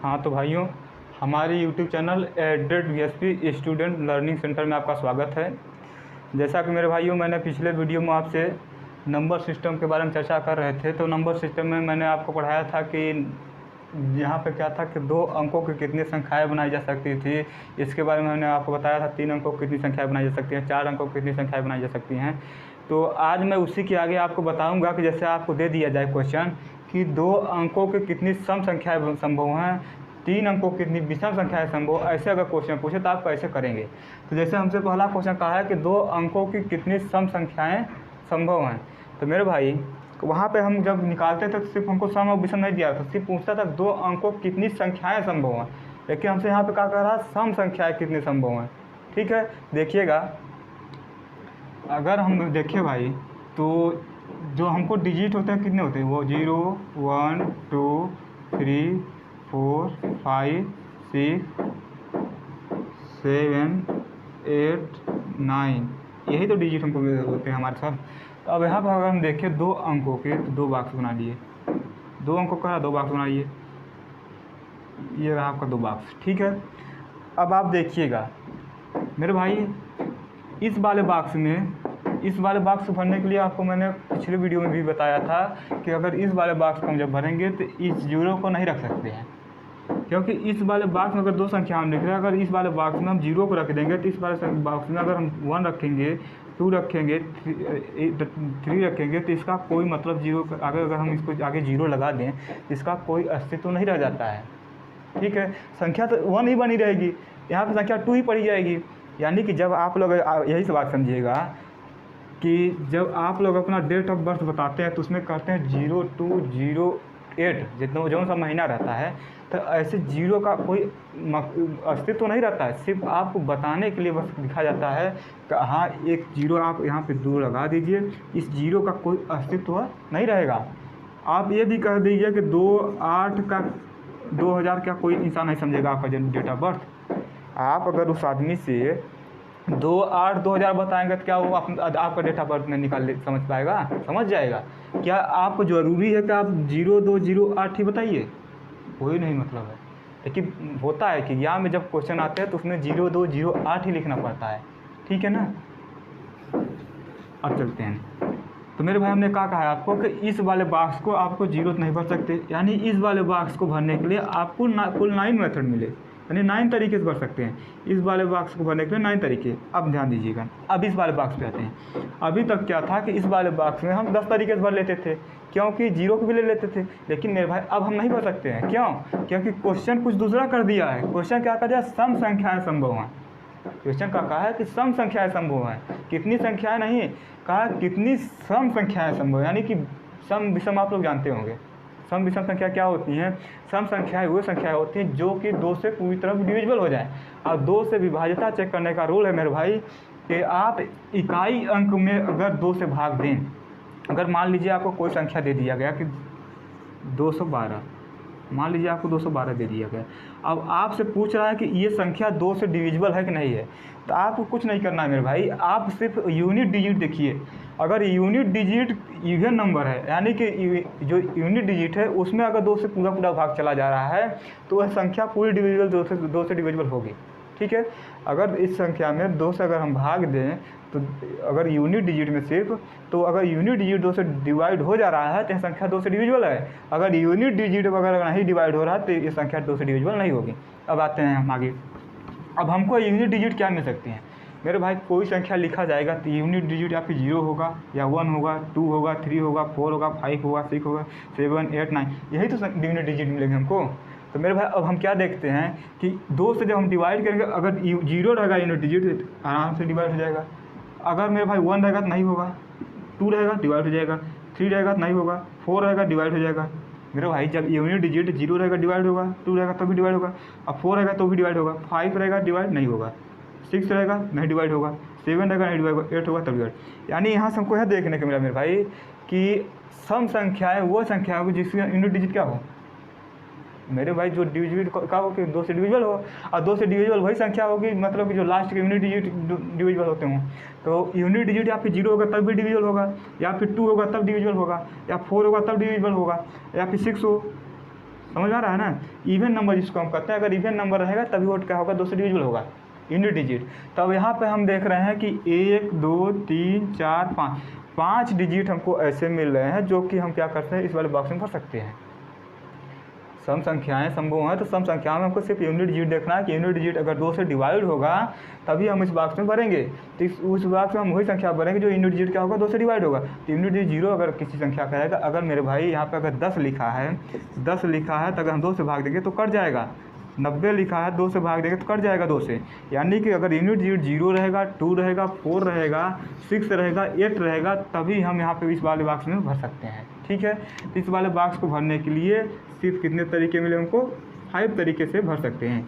हाँ तो भाइयों, हमारे YouTube channel added VSP student learning centre में आपका स्वागत है। जैसा कि मेरे भाइयों, मैंने पिछले वीडियो में आपसे नंबर सिस्टम के बारे में चर्चा कर रहे थे। तो नंबर सिस्टम में मैंने आपको पढ़ाया था कि यहाँ पे क्या था कि 2 अंकों की कितनी संख्याएँ बनाई जा सकती थी। इसके बारे में मैंने आपको बताया था 3 अंकों की कितनी संख्याएँ बनाई जा सकती हैं, 4 अंकों की कितनी संख्याएँ बनाई जा सकती हैं। तो आज मैं उसी के आगे आपको बताऊँगा कि जैसे आपको दे दिया जाए क्वेश्चन कि 2 अंकों की कितनी सम संख्याएँ संभव हैं, 3 अंकों की कितनी विषम संख्याएँ संभव, ऐसे अगर क्वेश्चन पूछे तो आप कैसे करेंगे। तो जैसे हमसे पहला क्वेश्चन कहा है कि 2 अंकों की कितनी सम संख्याएँ संभव हैं। तो मेरे भाई, वहाँ पे हम जब निकालते थे तो सिर्फ हमको सम और विषम नहीं दिया था, सिर्फ पूछता था 2 अंकों की कितनी संख्याएँ संभव हैं। लेकिन हमसे यहाँ पे क्या कह रहा है, सम संख्याएँ कितनी संभव हैं। ठीक है, देखिएगा, अगर हम देखें भाई तो जो हमको डिजिट होते हैं कितने होते हैं, वो 0 1 2 3 4 5 6 7 8 9, यही तो डिजिट हमको होते हैं हमारे साथ। तो अब यहाँ पर अगर हम देखें 2 अंकों के, तो 2 बॉक्स बना लिए। 2 अंकों का 2 बॉक्स बनाइए, ये रहा आपका 2 बॉक्स। ठीक है, अब आप देखिएगा मेरे भाई, इस वाले बॉक्स को भरने के लिए आपको मैंने पिछले वीडियो में भी बताया था कि अगर इस वाले बॉक्स को हम जब भरेंगे तो इस 0 को नहीं रख सकते हैं, क्योंकि इस वाले बॉक्स में अगर 2 संख्या हम लिख रहे हैं, अगर इस वाले बॉक्स में हम 0 को रख देंगे तो इस वाले बॉक्स में अगर हम 1 रखेंगे, 2 रखेंगे, 3 रखेंगे तो इसका कोई मतलब 0 के आगे अगर हम इसको आगे 0 लगा दें तो इसका कोई अस्तित्व नहीं रह जाता है। ठीक है, संख्या तो 1 ही बनी रहेगी, यहाँ पर संख्या 2 ही पड़ी जाएगी। यानी कि जब आप लोग यही से बात समझिएगा कि जब आप लोग अपना डेट ऑफ बर्थ बताते हैं तो उसमें कहते हैं 0208, जितना जो सा महीना रहता है, तो ऐसे 0 का कोई अस्तित्व तो नहीं रहता है, सिर्फ आपको बताने के लिए बस लिखा जाता है कि हाँ एक 0 आप यहाँ पे 2 लगा दीजिए, इस 0 का कोई अस्तित्व नहीं रहेगा। आप ये भी कह दीजिए कि 28 का 2000 का कोई इंसान नहीं समझेगा आपका डेट ऑफ बर्थ। आप अगर उस आदमी से 28-2000 बताएंगे तो क्या वो आपका डेट ऑफ बर्थ में समझ पाएगा? समझ जाएगा। क्या आपको ज़रूरी है कि आप 0208 ही बताइए? कोई नहीं मतलब है। लेकिन होता है कि एग्जाम में जब क्वेश्चन आते हैं तो उसमें 0208 ही लिखना पड़ता है। ठीक है ना। अब चलते हैं। तो मेरे भाई, हमने क्या कहा है आपको कि इस वाले बॉक्स को आपको 0 नहीं भर सकते, यानी इस वाले बॉक्स को भरने के लिए आपको कुल 9 मेथड मिले, यानी 9 तरीके से भर सकते हैं। इस वाले बॉक्स को भरने के लिए 9 तरीके। अब ध्यान दीजिएगा, अब इस वाले बॉक्स पे आते हैं। अभी तक क्या था कि इस वाले बॉक्स में हम 10 तरीके से भर लेते थे, क्योंकि 0 को भी ले लेते थे। लेकिन मेरे भाई अब हम नहीं भर सकते हैं। क्यों? क्योंकि क्वेश्चन कुछ दूसरा कर दिया है। क्वेश्चन क्या कर दिया? सम संख्याएँ संभव हैं। क्वेश्चन का कहा है कि सम संख्याएँ संभव हैं, कितनी संख्याएँ नहीं, कहा कितनी सम संख्याएँ संभव, यानी कि सम विषम आप लोग जानते होंगे। सम विषम संख्या क्या होती हैं? सम संख्याएँ वो संख्याएँ होती हैं जो कि 2 से पूरी तरह डिविजिबल हो जाए। और 2 से विभाज्यता चेक करने का रूल है मेरे भाई कि आप इकाई अंक में अगर 2 से भाग दें, अगर मान लीजिए आपको कोई संख्या दे दिया गया कि 212, मान लीजिए आपको 212 दे दिया गया। अब आपसे पूछ रहा है कि ये संख्या 2 से डिविजिबल है कि नहीं है। तो आपको कुछ नहीं करना है मेरे भाई, आप सिर्फ यूनिट डिजिट देखिए। अगर यूनिट डिजिट इवन नंबर है, यानी कि जो यूनिट डिजिट है उसमें अगर 2 से पूरा भाग चला जा रहा है तो वह संख्या पूरी डिविजिबल 2 से डिविजिबल होगी। ठीक है, अगर इस संख्या में 2 से अगर हम भाग दें तो अगर यूनिट डिजिट में सिर्फ, तो अगर यूनिट डिजिट 2 से डिवाइड हो जा रहा है तो यह संख्या 2 से डिविजिबल है। अगर यूनिट डिजिट अगर नहीं डिवाइड हो रहा है तो ये संख्या 2 से डिविजिबल नहीं होगी। अब आते हैं हम आगे। अब हमको यूनिट डिजिट क्या मिल सकती हैं मेरे भाई? कोई संख्या लिखा जाएगा तो यूनिट डिजिट आपकी 0 होगा या 1 होगा, 2 होगा, 3 होगा, 4 होगा, 5 होगा, 6 होगा, 7 8 9, यही तो यूनिट डिजिट मिलेंगे हमको। तो मेरे भाई अब हम क्या देखते हैं कि 2 से जब हम डिवाइड करेंगे, अगर 0 रहेगा यूनिट डिजिट आराम से डिवाइड हो जाएगा। अगर मेरे भाई 1 रहेगा तो नहीं होगा, 2 रहेगा डिवाइड हो जाएगा, 3 रहेगा तो नहीं होगा, 4 रहेगा डिवाइड हो जाएगा। मेरे भाई जब यूनिट डिजिट 0 रहेगा डिवाइड होगा, 2 रहेगा तब भी डिवाइड होगा, अब 4 रहेगा तो भी डिवाइड होगा, 5 रहेगा डिवाइड नहीं होगा, 6 रहेगा नहीं डिवाइड होगा, 7 रहेगा नहीं डिवाइड होगा, 8 होगा तब डिवाइड। यानी यहाँ से हमको यह देखने को मिला मेरे भाई कि सम संख्याएँ वो संख्या होगी जिसका यूनिट डिजिट क्या हो मेरे भाई, जो डिविजिबल का हो कि 2 से डिविजिबल हो, और 2 से डिविजिबल वही संख्या होगी मतलब कि जो लास्ट के यूनिट डिजिट डिविजिबल होते हों। तो यूनिट डिजिट या फिर 0 होगा तब भी डिविजिबल होगा, या फिर 2 होगा तब डिविजिबल होगा, या 4 होगा तब डिविजिबल होगा, या फिर 6 हो, समझ में आ रहा है ना। इवन नंबर जिसको हम कहते हैं, अगर इवन नंबर रहेगा तभी वो क्या होगा, 2 से डिविजिबल होगा, यूनिट डिजिट। तब यहाँ पे हम देख रहे हैं कि 1 2 3 4 5 5 डिजिट हमको ऐसे मिल रहे हैं जो कि हम क्या करते हैं, इस वाले बॉक्स में भर सकते हैं। सम संख्याएं संभव हैं, तो सम संख्याओं में हमको सिर्फ यूनिट डिजिट देखना है कि यूनिट डिजिट अगर 2 से डिवाइड होगा तभी हम इस बॉक्स में भरेंगे। तो उस बॉक्स में हम वही संख्या भरेंगे जो यूनिट डिजिट क्या होगा, 2 से डिवाइड होगा। तो यूनिट डिजिट 0 अगर किसी संख्या का रहेगा, अगर मेरे भाई यहाँ पे अगर 10 लिखा है तो अगर हम 2 से भाग देंगे तो कट जाएगा। 90 लिखा है, 2 से भाग देंगे तो कट जाएगा 2 से। यानी कि अगर यूनिट डिजिट 0 रहेगा, 2 रहेगा, 4 रहेगा, 6 रहेगा, 8 रहेगा, तभी हम यहाँ पे इस वाले बॉक्स में भर सकते हैं। ठीक है, तो इस वाले बॉक्स को भरने के लिए सिर्फ कितने तरीके मिले हमको, 5 तरीके से भर सकते हैं।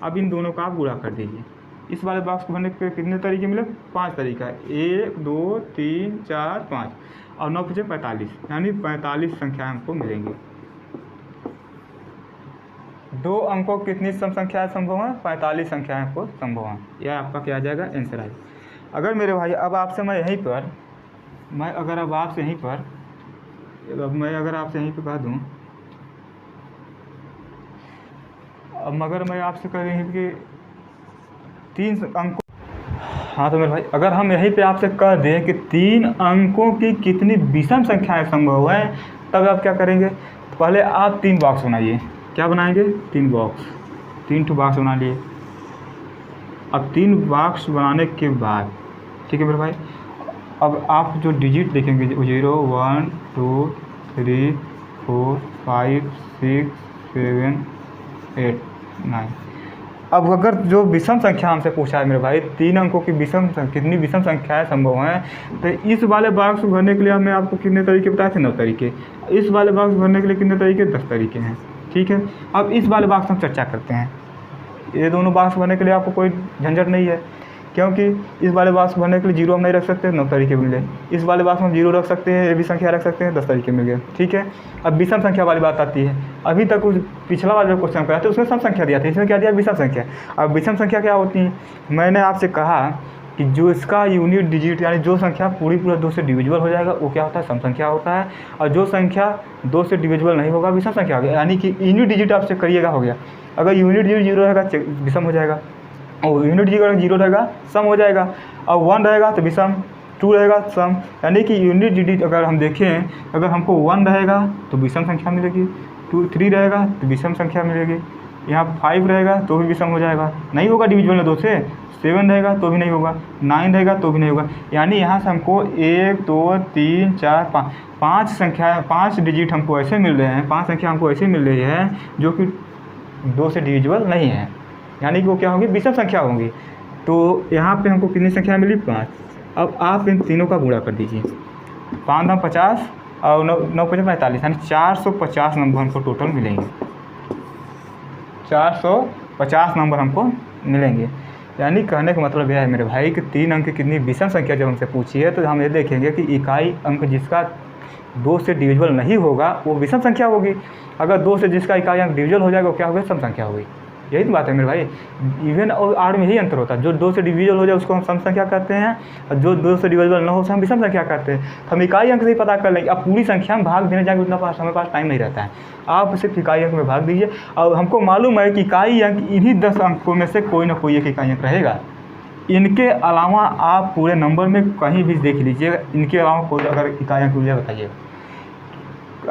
अब इन दोनों का आप गुणा कर दीजिए। इस वाले बॉक्स को भरने के कितने तरीके मिले, 5 तरीका है, 1 2 3 4 5 और 9 5 45, यानी 45 संख्याएँ हमको मिलेंगी। 2 अंकों की कितनी सम संख्याएँ संभव हैं, 45 संख्याएँ हमको संभव हैं। यह आपका क्या आ जाएगा, आंसर आ जाएगा। अगर मेरे भाई अब आपसे मैं यहीं पर अगर आपसे यहीं पर कह दूँ, अब अगर मैं आपसे कह रही हूँ कि 3 अंकों, हाँ तो मेरे भाई अगर हम यहीं पे आपसे कह दें कि 3 अंकों की कितनी विषम संख्याएं संभव है, तब आप क्या करेंगे, तो पहले आप 3 बॉक्स बनाइए। क्या बनाएंगे, 3 बॉक्स, 3 बॉक्स बना लिए। अब 3 बॉक्स बनाने के बाद, ठीक है मेरे भाई, अब आप जो डिजिट देखेंगे 0 1 2 3 4 5 6 7 8 9। अब अगर जो विषम संख्या हमसे पूछा है मेरे भाई, 3 अंकों की कितनी विषम संख्याएं संभव हैं, तो इस वाले बॉक्स भरने के लिए मैं आपको कितने तरीके बताए थे, 9 तरीके। इस वाले बॉक्स भरने के लिए कितने तरीके, 10 तरीके हैं। ठीक है, अब इस वाले बॉक्स हम चर्चा करते हैं। ये दोनों बॉक्स भरने के लिए आपको कोई झंझट नहीं है, क्योंकि इस वाले बॉक्स भरने के लिए 0 हम नहीं रख सकते, 9 तरीके मिले। इस वाले बॉक्स में हम 0 रख सकते हैं, ये भी संख्या रख सकते हैं, 10 तरीके मिल गए। ठीक है, अब विषम संख्या वाली बात आती है। अभी तक उस पिछला वाला जो क्वेश्चन कराया था उसमें सम संख्या दिया था, इसमें क्या दिया, विषम संख्या। अब विषम संख्या क्या होती है, मैंने आपसे कहा कि जो इसका यूनिट डिजिट यानी जो संख्या पूरा 2 से डिविजिबल हो जाएगा वो क्या होता है, सम संख्या होता है। और जो संख्या 2 से डिविजिबल नहीं होगा विषम संख्या हो गया। यानी कि यूनिट डिजिट आपसे करिएगा हो गया, अगर यूनिट डिजिट 0 रहेगा विषम हो जाएगा, और यूनिट डिजिट अगर 0 रहेगा सम हो जाएगा, और 1 रहेगा तो विषम, 2 रहेगा सम। यानी कि यूनिट डिजिट अगर हम देखें, अगर हमको 1 रहेगा तो विषम संख्या मिलेगी, 3 रहेगा तो विषम संख्या मिलेगी, यहाँ 5 रहेगा तो भी विषम हो जाएगा, नहीं होगा डिविजिबल में 2 से। 7 रहेगा तो भी नहीं होगा, 9 रहेगा तो भी नहीं होगा। यानी यहाँ से हमको 1 2 3 4 5 5 संख्या, 5 डिजिट हमको ऐसे मिल रहे हैं, 5 संख्या हमको ऐसे मिल रही है जो कि 2 से डिविजिबल नहीं है, यानी कि वो क्या होगी, विषम संख्या होंगी। तो यहाँ पे हमको कितनी संख्या मिली, 5। अब आप इन तीनों का गुणा कर दीजिए, 5 9 50 और 9 5 45, यानी 450 नंबर हमको टोटल मिलेंगे, 450 नंबर हमको मिलेंगे। यानी कहने का मतलब यह है मेरे भाई कि 3 अंक की कितनी विषम संख्या जब हमसे पूछी है तो हम ये देखेंगे कि इकाई अंक जिसका 2 से डिविजिबल नहीं होगा वो विषम संख्या होगी, अगर 2 से जिसका इकाई अंक डिविजिबल हो जाएगा वो क्या होगा, सम संख्या होगी। यही तो बात है मेरे भाई, इवन और आड में यही अंतर होता है। जो 2 से डिविजिबल हो जाए उसको हम सम संख्या कहते हैं, और जो 2 से डिविजिबल न हो उसे हम विषम संख्या कहते हैं। हम इकाई अंक से ही पता कर लेंगे। अब पूरी संख्या में भाग देने जाएंगे उतना हमारे पास टाइम नहीं रहता है, आप सिर्फ इकाई अंक में भाग दीजिए। और हमको मालूम है कि इकाई अंक इन्हीं 10 अंकों में से कोई ना कोई एक इकाई अंक रहेगा। इनके अलावा आप पूरे नंबर में कहीं भी देख लीजिएगा, इनके अलावा कोई अगर इकाई अंक मिल बताइएगा,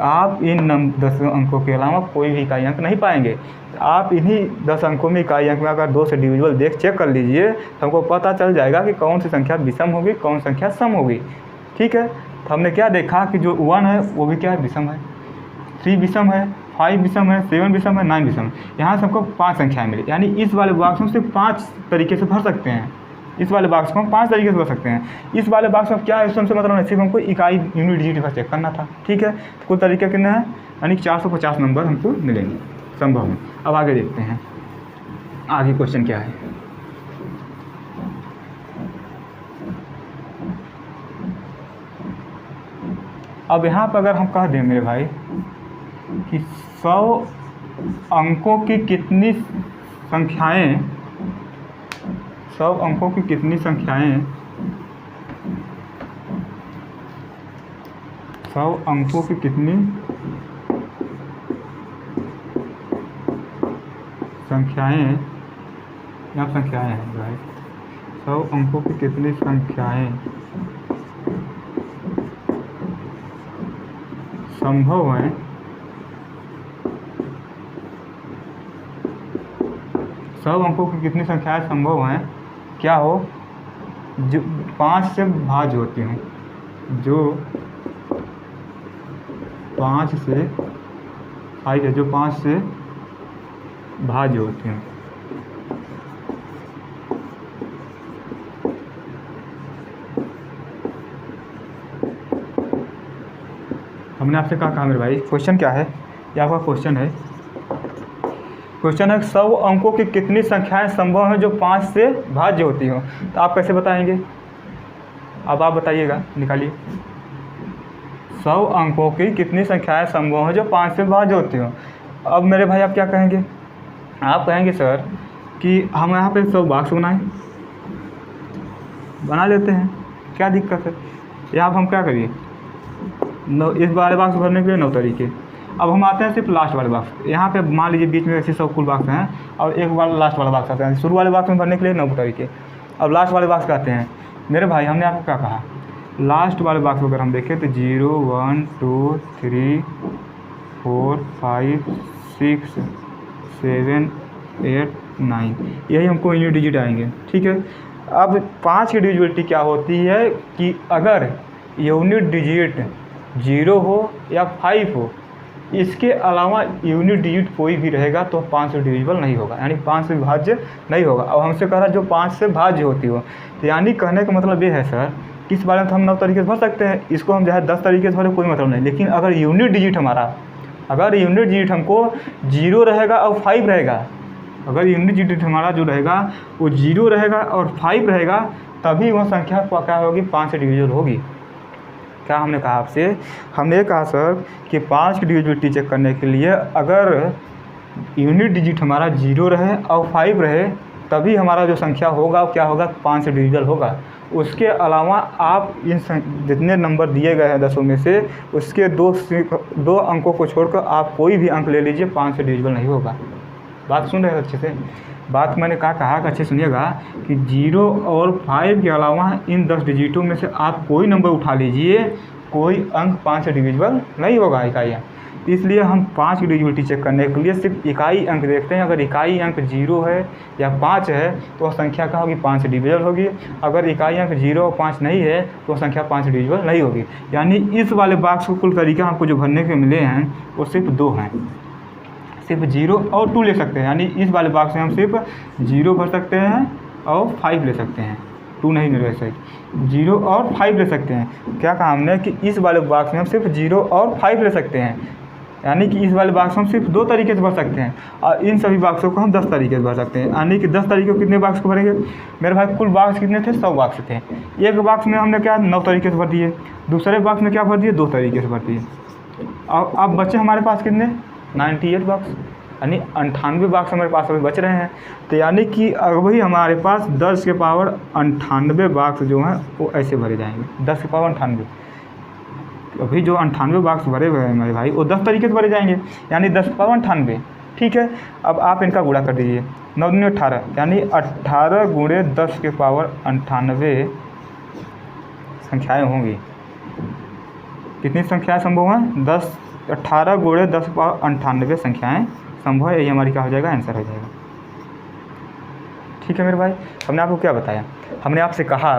आप इन 10 अंकों के अलावा कोई भी इकाई अंक नहीं पाएंगे। आप इन्हीं 10 अंकों में इकाई अंक में अगर 2 से डिविजिबल चेक कर लीजिए तो हमको पता चल जाएगा कि कौन सी संख्या विषम होगी, कौन संख्या सम होगी। ठीक है, तो हमने क्या देखा कि जो 1 है वो भी क्या है, विषम है, 3 विषम है, 5 विषम है, 7 विषम है, 9 विषम। यहाँ से हमको 5 संख्याएँ मिली, यानी इस वाले बॉक्स में सिर्फ 5 तरीके से भर सकते हैं। इस वाले बॉक्स को हम 5 तरीके से भर सकते हैं। इस वाले बॉक्स में क्या है, इससे मतलब नहीं, सिर्फ हमको इकाई यूनिट डिजिट का चेक करना था। ठीक है, तो कुल तरीके कितने हैं, यानी 450 नंबर हमको मिलेंगे संभव है। अब आगे देखते हैं आगे क्वेश्चन क्या है। अब यहाँ पर अगर हम कह दें मेरे भाई कि 100 अंकों की कितनी संख्याएं, 100 अंकों की कितनी संख्याएं, 100 अंकों की कितनी संख्याएं, यहाँ संख्याएं हैं भाई, 100 अंकों की कितनी संख्याएं संभव हैं 100 अंकों की कितनी संख्याएं संभव हैं क्या हो जो 5 से भाज्य होती हूँ, जो 5 से 5 है, जो 5 से भाज्य होती हैं। हमने आपसे कहा मेरे भाई, क्वेश्चन क्या है, ये आपका क्वेश्चन है। क्वेश्चन है 100 अंकों की कितनी संख्याएं संभव हैं जो 5 से भाज्य होती हो। तो आप कैसे बताएंगे, अब आप बताइएगा, निकालिए। 100 अंकों की कितनी संख्याएं संभव हैं जो 5 से भाज्य होती हो। अब मेरे भाई आप क्या कहेंगे, आप कहेंगे सर कि हम यहाँ पे 100 बॉक्स बना लेते हैं, क्या दिक्कत है। यहाँ पर हम क्या करिए, इस वाले बॉक्स भरने के लिए 9 तरीके। अब हम आते हैं सिर्फ लास्ट वाले बॉक्स। यहाँ पे मान लीजिए बीच में ऐसे 100 कुल बॉक्स हैं और एक बार लास्ट वाला बॉक्स आता है। शुरू वाले बॉक्स में भरने के लिए 9 तरीके। अब लास्ट वाले बॉक्स आते हैं मेरे भाई, हमने आपको क्या कहा, लास्ट वाले बॉक्स अगर हम देखें तो 0 1 2 3 4 5 6 7 8 9 यही हमको यूनिट डिजिट आएंगे, ठीक है। अब 5 की डिविजिबिलिटी क्या होती है कि अगर यूनिट डिजिट 0 हो या 5 हो, इसके अलावा यूनिट डिजिट कोई भी रहेगा तो 5 से डिविजिबल नहीं होगा, यानी 5 से विभाज्य नहीं होगा। अब हमसे कह रहा है जो 5 से भाज्य होती हो, तो यानी कहने का मतलब ये है सर कि इस बारे में हम 9 तरीके से भर सकते हैं, इसको हम चाहे 10 तरीके से भरें, कोई मतलब नहीं। लेकिन अगर यूनिट डिजिट हमको 0 रहेगा और 5 रहेगा, अगर यूनिट डिजिट हमारा जो रहेगा वो 0 रहेगा और 5 रहेगा, तभी वह संख्या क्या होगी, 5 से डिविजिबल होगी। क्या हमने कहा आपसे, हमने ये कहा सर कि 5 की डिविजिबिलिटी चेक करने के लिए अगर यूनिट डिजिट हमारा 0 रहे और 5 रहे, तभी हमारा जो संख्या होगा वो क्या होगा, 5 से डिविजिबल होगा। उसके अलावा आप इन जितने नंबर दिए गए हैं 10 में से, उसके 2 अंकों को छोड़कर आप कोई भी अंक ले लीजिए, 5 से डिविजिबल नहीं होगा। बात सुन रहे हैं अच्छे से, बात मैंने कहा कि अच्छे सुनिएगा कि 0 और 5 के अलावा इन 10 डिजिटों में से आप कोई नंबर उठा लीजिए, कोई अंक 5 से डिविजिबल नहीं होगा इकाइयाँ। इसलिए हम 5 की डिविजिबिलिटी चेक करने के लिए सिर्फ इकाई अंक देखते हैं। अगर इकाई अंक 0 है या 5 है तो वह संख्या क्या होगी, 5 से डिविजिबल होगी। अगर इकाई अंक 0 और 5 नहीं है तो वह संख्या 5 से डिविजिबल नहीं होगी। यानी इस वाले बॉक्स को कुल तरीका हमको जो भरने के मिले हैं वो सिर्फ 2 हैं, सिर्फ 0 और 2 ले सकते हैं। यानी इस वाले बॉक्स में हम सिर्फ 0 भर सकते हैं और 5 ले सकते हैं, 2 नहीं ले सकते, 0 और 5 ले सकते हैं। क्या कहा हमने कि इस वाले बॉक्स में हम सिर्फ 0 और 5 ले सकते हैं, यानी कि इस वाले बॉक्स में हम सिर्फ 2 तरीके से भर सकते हैं और इन सभी बॉक्सों को हम 10 तरीके से भर सकते हैं। यानी कि 10 तरीके को कितने बॉक्स को भरेंगे मेरे भाई, कुल बॉक्स कितने थे, 100 बॉक्स थे। एक बॉक्स में हमने क्या 9 तरीके से भर दिए, दूसरे बॉक्स में क्या भर दिए, 2 तरीके से भर दिए। और अब बच्चे हमारे पास कितने, 98 बॉक्स, यानी 98 बॉक्स हमारे पास अभी बच रहे हैं। तो यानी कि अभी हमारे पास 10 के पावर 98 बॉक्स जो हैं वो ऐसे भरे जाएंगे, 10 के पावर 98। अभी जो 98 बॉक्स भरे हुए हैं मेरे भाई वो 10 तरीके से भरे जाएंगे, यानी 10 के पावर 98, ठीक है। अब आप इनका गुणा कर दीजिए, 9 दूनी 18, यानी 18 गुणे 10 के पावर 98 संख्याएँ होंगी। कितनी संख्याएँ संभव हैं, 18 गुणे 10 के पावर 98 संख्याएँ संभव है। यही हमारी क्या हो जाएगा, आंसर हो जाएगा, ठीक है मेरे भाई। हमने आपको क्या बताया, हमने आपसे कहा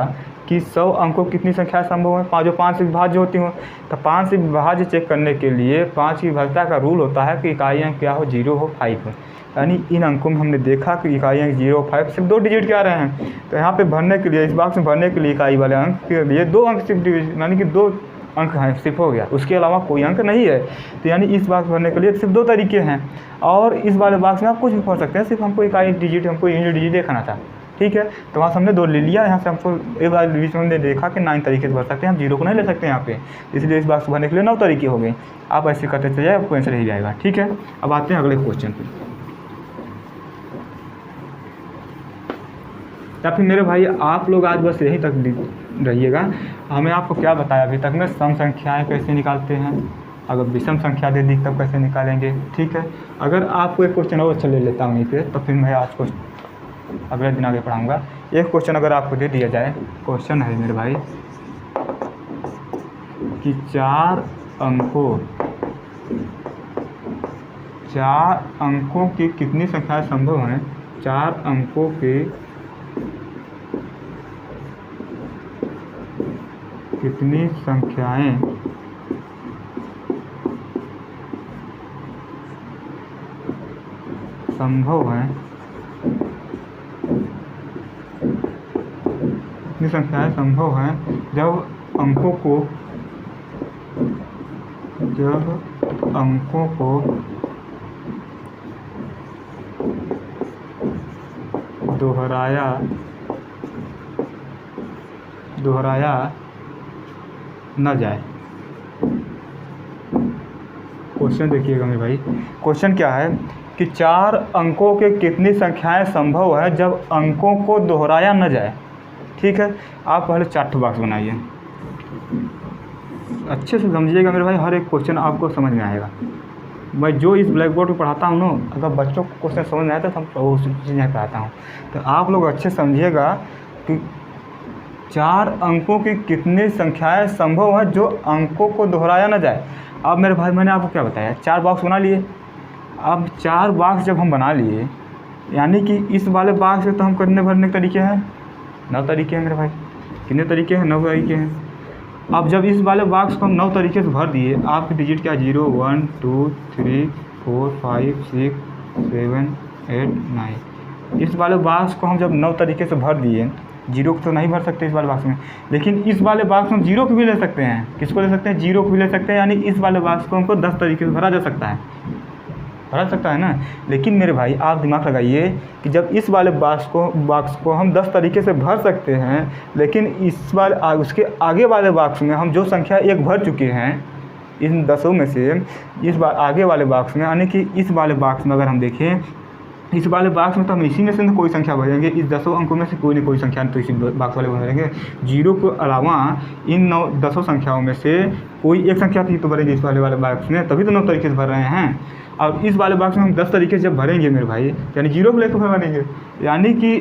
कि 100 अंकों कितनी संख्या संभव है, जो 5 से विभाज्य होती हो। तो 5 से विभाज्य चेक करने के लिए 5 की विभाज्यता का रूल होता है कि इकाई अंक क्या हो, 0 हो 5 हो। यानी इन अंकों में हमने देखा कि इकाई अंक 0 और 5 सिर्फ 2 डिजिट के आ रहे हैं। तो यहाँ पे भरने के लिए, इस बॉक्स में भरने के लिए इकाई वाले अंक के लिए 2 अंक सिर्फ यानी कि 2 अंक हैं, सिर्फ हो गया, उसके अलावा कोई अंक नहीं है। तो यानी इस बॉक्स भरने के लिए सिर्फ 2 तरीके हैं और इस वाले बॉक्स में आप कुछ भी भर सकते हैं, सिर्फ हमको इकाई डिजिट, हमको यूनिट डिजिट देखना था, ठीक है। तो वहाँ से हमने 2 ले लिया। यहाँ से हमको एक बार बीच में हमने देखा कि 9 तरीके से भर सकते हैं, हम 0 को नहीं ले सकते यहाँ पे, इसलिए इस बॉक्स भरने के लिए 9 तरीके हो गए। आप ऐसे करते चले जाए, आपको आंसर ही जाएगा, ठीक है। अब आते हैं अगले क्वेश्चन पर। या फिर मेरे भाई आप लोग आज बस यहीं तक रहिएगा। हमें आपको क्या बताया अभी तक में, सम संख्याएँ कैसे निकालते हैं, अगर विषम संख्या दे दी तब कैसे निकालेंगे, ठीक है। अगर आपको एक क्वेश्चन और अच्छा ले लेता हूँ यहीं पे, तो फिर मैं आज को अगले दिन आगे पढ़ाऊँगा। एक क्वेश्चन अगर आपको दे दिया जाए, क्वेश्चन है मेरे भाई कि 4 अंकों की कितनी संख्याएं संभव हैं, 4 अंकों की कितनी संख्याएं संभव हैं, कितनी संख्याएं संभव हैं जब अंकों को दोहराया न जाए। क्वेश्चन देखिएगा मेरे भाई, क्वेश्चन क्या है कि 4 अंकों के कितनी संख्याएं संभव है जब अंकों को दोहराया न जाए, ठीक है। आप पहले चार्ट बॉक्स बनाइए, अच्छे से समझिएगा मेरे भाई, हर एक क्वेश्चन आपको समझ में आएगा। मैं जो इस ब्लैक बोर्ड पर पढ़ाता हूँ ना, अगर बच्चों को क्वेश्चन समझ में आया तो हम उस चीज़ नहीं पढ़ाता हूँ। तो आप लोग अच्छे समझिएगा कि 4 अंकों की कितनी संख्याएं संभव है जो अंकों को दोहराया ना जाए। अब मेरे भाई मैंने आपको क्या बताया, 4 बॉक्स बना लिए। अब 4 बॉक्स जब हम बना लिए, यानी कि इस वाले बॉक्स से तो हम करने भरने के तरीके हैं 9 तरीके हैं मेरे भाई। कितने तरीके हैं? 9 तरीके हैं। अब जब इस वाले बॉक्स को हम 9 तरीके से भर दिए, आपकी डिजिट क्या 0 1 2 3 4 5 6 7 8 9। इस वाले बॉक्स को हम जब 9 तरीके से भर दिए, 0 को तो नहीं भर सकते इस वाले बॉक्स में, लेकिन इस वाले बॉक्स में 0 को भी ले सकते हैं। किसको ले सकते हैं? 0 को भी ले सकते हैं, यानी इस वाले बॉक्स को हमको 10 तरीके से भरा जा सकता है, भरा सकता है ना। लेकिन मेरे भाई आप दिमाग लगाइए कि जब इस वाले बॉक्स को हम 10 तरीके से भर सकते हैं, लेकिन इस वाले उसके आगे वाले बॉक्स में हम जो संख्या 1 भर चुके हैं इन 10 में से, इस बार आगे वाले बॉक्स में, यानी कि इस वाले बॉक्स में अगर हम देखें, इस वाले बॉक्स में तो हम इसी में से कोई संख्या भरेंगे, इस 10 अंकों में से कोई न कोई संख्या तो इसी बॉक्स वाले भरेंगे। 0 के अलावा इन 10 संख्याओं में से कोई एक संख्या थी तो भरेंगे इस वाले बॉक्स में, तभी तो 9 तरीके से भर रहे हैं। और इस वाले बॉक्स में हम 10 तरीके से जब भरेंगे मेरे भाई, यानी 0 को लेकर भरेंगे, यानी कि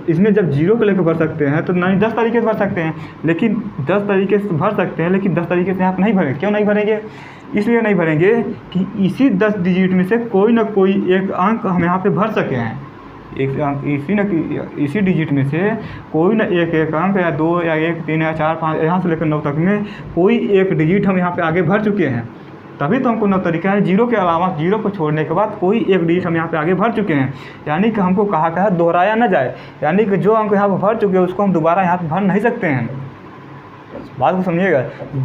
इसमें जब 0 को लेकर भर सकते हैं तो नहीं 10 तरीके से भर सकते हैं, लेकिन 10 तरीके से भर सकते हैं, लेकिन 10 तरीके से आप नहीं भरेंगे। क्यों नहीं भरेंगे? इसलिए नहीं भरेंगे कि इसी 10 डिजिट में से कोई ना कोई एक अंक हम यहाँ पे भर सके हैं। एक अंक इसी डिजिट में से कोई ना एक अंक या 2 या 1 3 या 4 5 यहाँ से लेकर 9 तक में कोई एक डिजिट हम यहाँ पे आगे भर चुके हैं, तभी तो हमको 9 तरीका है। 0 के अलावा, 0 को छोड़ने के बाद कोई एक डिजिट हम यहाँ पे आगे भर चुके हैं, यानी कि हमको कहा है दोहराया ना जाए, यानी कि जो अंक यहाँ पर भर चुके हैं उसको हम दोबारा यहाँ पर भर नहीं सकते हैं। बात को समझिएगा,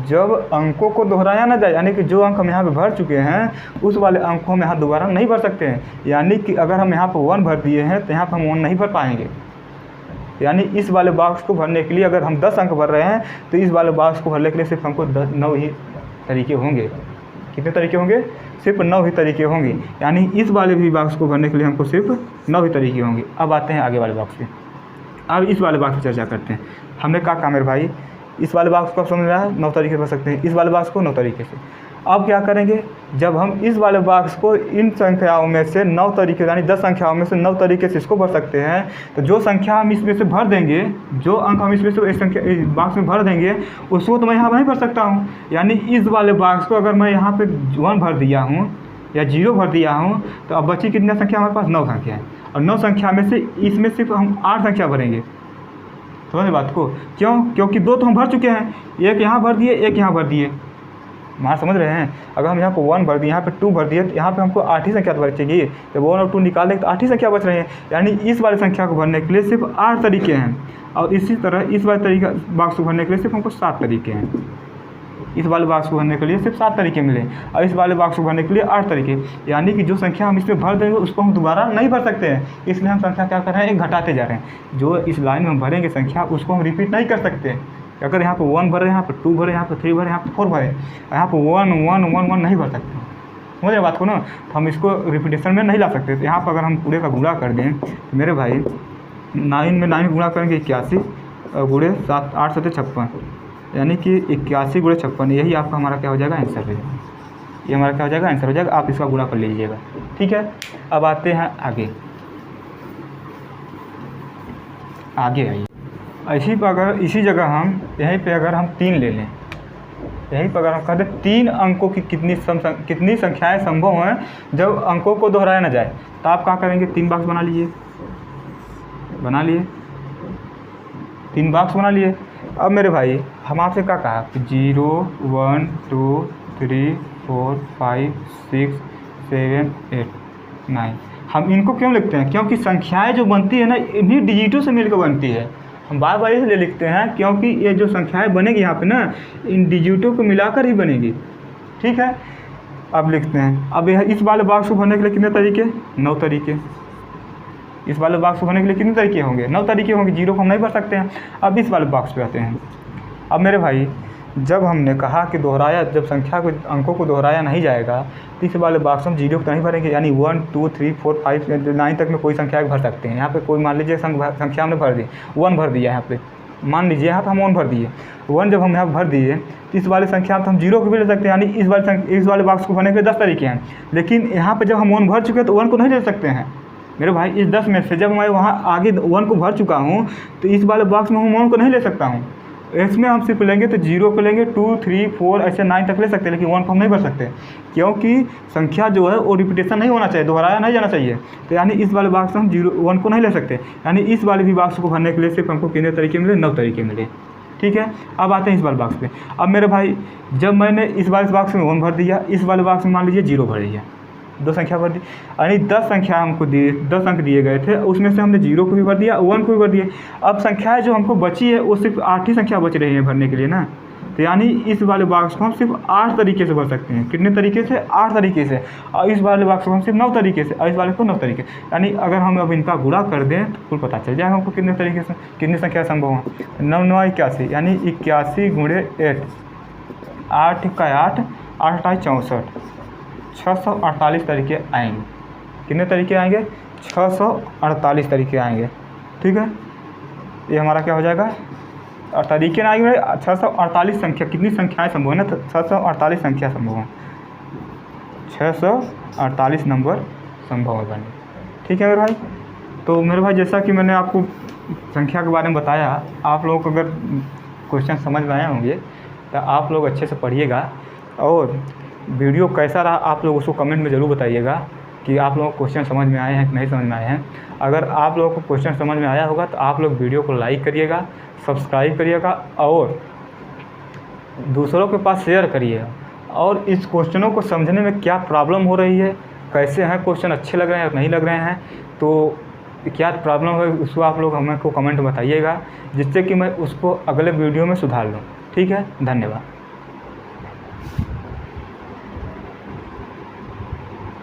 जब अंकों को दोहराया ना जाए, यानी कि जो अंक हम यहाँ पे भर चुके हैं उस वाले अंक को हम यहाँ दोबारा नहीं भर सकते हैं। यानी कि अगर हम यहाँ पर 1 भर दिए हैं तो यहाँ पर हम 1 नहीं भर पाएंगे। यानी इस वाले बॉक्स को भरने के लिए अगर हम 10 अंक भर रहे हैं तो इस वाले बॉक्स को भरने के लिए सिर्फ हमको 9 ही तरीके होंगे। कितने तरीके होंगे? सिर्फ 9 ही तरीके होंगे। यानी इस वाले भी बॉक्स को भरने के लिए हमको सिर्फ 9 ही तरीके होंगे। अब आते हैं आगे वाले बॉक्स पे। अब इस वाले बॉक्स पर चर्चा करते हैं। हमने कहा काम मेरे भाई, इस वाले बॉक्स को समझ रहा है 9 तरीके से भर सकते हैं, इस वाले बॉक्स को 9 तरीके से। अब क्या करेंगे, जब हम इस वाले बॉक्स को इन संख्याओं में से 9 तरीके, यानी 10 संख्याओं में से 9 तरीके से इसको भर सकते हैं, तो जो संख्या हम इसमें से भर देंगे, जो अंक हम इसमें से इस संख्या इस बॉक्स में भर देंगे, उसको तो मैं यहाँ नहीं भर सकता हूँ। यानी इस वाले बॉक्स को अगर मैं यहाँ पे 1 भर दिया हूँ या 0 भर दिया हूँ, तो अब बची कितनी संख्या हमारे पास? 9 संख्या है। और 9 संख्या में से इसमें सिर्फ हम 8 संख्या भरेंगे। समझ बात को? क्यों? क्योंकि 2 तो हम भर चुके हैं, एक यहाँ भर दिए, एक यहाँ भर दिए। वहाँ समझ रहे हैं? अगर हम यहाँ पर 1 भर दिए, यहाँ पे 2 भर दिए, तो यहाँ पे हमको 8 ही संख्या बचेगी। जब 1 और 2 निकालेंगे तो 8 ही संख्या बच रही है। यानी इस वाली संख्या को भरने के लिए सिर्फ 8 तरीके हैं, और इसी तरह इस वाले तरीका बॉक्स को भरने के लिए सिर्फ हमको 7 तरीके हैं। इस वाले बॉक्स को भरने के लिए सिर्फ 7 तरीके मिले, और इस वाले बॉक्स को भरने के लिए 8 तरीके। यानी कि जो संख्या हम इसमें भर देंगे उसको हम दोबारा नहीं भर सकते हैं, इसलिए हम संख्या क्या कर रहे हैं? एक घटाते जा रहे हैं। जो इस लाइन में हम भरेंगे संख्या, उसको हम रिपीट नहीं कर सकते। अगर यहाँ पर 1 भरे, यहाँ पर 2 भरे, यहाँ पर 3 भरे, यहाँ पर 4 भरे, यहाँ पर 1 1 1 1 नहीं भर सकते। समझ रहे बात को ना? तो हम इसको रिपीटेशन में नहीं ला सकते। तो यहाँ पर अगर हम पूरे का गुणा कर दें तो मेरे भाई 9 में 9 गुणा करेंगे 81 गुणे 7 8 7 56, यानी कि 81 गुणे 56, यही आपका हमारा क्या हो जाएगा? आंसर हो जाएगा। ये हमारा क्या हो जाएगा, आंसर हो जाएगा। आप इसका गुणा कर लीजिएगा, ठीक है। अब आते हैं आगे आइए। इसी जगह हम यहीं पे अगर हम 3 ले लें, यहीं पर अगर हम कहते 3 अंकों की कितनी संख्याएं संभव हैं जब अंकों को दोहराया ना जाए, तो आप क्या करेंगे, 3 बॉक्स बना लिए 3 बॉक्स बना लिए। अब मेरे भाई हम आपसे क्या कहा, 0 1 2 3 4 5 6 7 8 9। हम इनको क्यों लिखते हैं, क्योंकि संख्याएं जो बनती है ना, इन्हीं डिजिटों से मिलकर बनती है। हम बार बार इसलिए लिखते हैं क्योंकि ये जो संख्याएं बनेगी यहाँ पे ना, इन डिजिटों को मिलाकर ही बनेगी, ठीक है। अब लिखते हैं, अब यह इस वाले बॉक्स को भरने के लिए कितने तरीके, 9 तरीके। इस वाले बॉक्स को भरने के लिए कितने तरीके होंगे, 9 तरीके होंगे। 0 को हम नहीं भर सकते हैं। अब इस वाले बॉक्स पे आते हैं। अब मेरे भाई जब हमने कहा कि दोहराया, जब संख्या को अंकों को दोहराया नहीं जाएगा, तो इस वाले बॉक्स हम 0 को नहीं भरेंगे, यानी 1 2 3 4 5 9 तक में कोई संख्या भर सकते हैं। यहाँ पे कोई मान लीजिए संख्या हमने भर दी, 1 भर दिया यहाँ पे, मान लीजिए यहाँ पे हम 1 भर दिए, 1 जब हम यहाँ भर दिए, तो इस वाले संख्या तो हम 0 को भी ले सकते हैं, यानी इस वाले बॉक्स को भरने के 10 तरीके हैं। लेकिन यहाँ पर जब हम 1 भर चुके हैं तो 1 को नहीं ले सकते हैं मेरे भाई। इस 10 में से जब मैं वहाँ आगे 1 को भर चुका हूँ, तो इस वाले बॉक्स में हम 1 को नहीं ले सकता हूँ। इसमें हम सिर्फ लेंगे तो 0 को लेंगे, 2 3 4 ऐसे 9 तक ले सकते हैं, लेकिन 1 को हम नहीं भर सकते, क्योंकि संख्या जो है वो रिपीटेशन नहीं होना चाहिए, दोहराया नहीं जाना चाहिए। तो यानी इस वाले बॉक्स में हम 1 को नहीं ले सकते, यानी इस वाले भी बॉक्स को भरने के लिए सिर्फ हमको कितने तरीके मिले, 9 तरीके मिले, ठीक है। अब आते हैं इस वाले बॉक्स पे। अब मेरे भाई जब मैंने इस वाले बॉक्स में 1 भर दिया, इस वाले बॉक्स में मान लीजिए 0 भर दिया, 2 संख्या भर दी, यानी 10 संख्या हमको 10 अंक दिए गए थे, उसमें से हमने 0 को भी भर दिया, 1 को भी भर दिए। अब संख्याएं जो हमको बची है वो सिर्फ 8 ही संख्या बच रही है भरने के लिए ना, तो यानी इस वाले बॉक्स को हम सिर्फ 8 तरीके से भर सकते हैं। कितने तरीके से, 8 तरीके से। और इस वाले बॉक्स को हम सिर्फ 9 तरीके से, और इस वाले को 9 तरीके, यानी अगर हम अब इनका गुणा कर दें तो कुल पता चल जाएगा हमको कितने तरीके से, कितनी संख्या संभव है। 9 9 81, यानी 81 गुणे 8, 8 का 8, 8 8 64, 648 तरीके आएंगे। कितने तरीके आएंगे, 648 तरीके आएंगे, ठीक है। ये हमारा क्या हो जाएगा, तरीके ना आएंगे, 648 संख्या, कितनी संख्याएं संभव है ना, तो 648 संख्या संभव है, 648 नंबर संभव है बने, ठीक है मेरे भाई। तो मेरे भाई जैसा कि मैंने आपको संख्या के बारे में बताया, आप लोगों को अगर क्वेश्चन समझ में आए होंगे तो आप लोग अच्छे से पढ़िएगा, और वीडियो कैसा रहा आप लोग उसको कमेंट में ज़रूर बताइएगा कि आप लोगों को क्वेश्चन समझ में आए हैं कि नहीं समझ में आए हैं। अगर आप लोगों को क्वेश्चन समझ में आया होगा तो आप लोग वीडियो को लाइक करिएगा, सब्सक्राइब करिएगा, और दूसरों के पास शेयर करिएगा। और इस क्वेश्चनों को समझने में क्या प्रॉब्लम हो रही है, कैसे हैं क्वेश्चन, अच्छे लग रहे हैं या नहीं लग रहे हैं, तो क्या प्रॉब्लम है उसको आप लोग हमें को कमेंट में बताइएगा, जिससे कि मैं उसको अगले वीडियो में सुधार लूँ, ठीक है। धन्यवाद।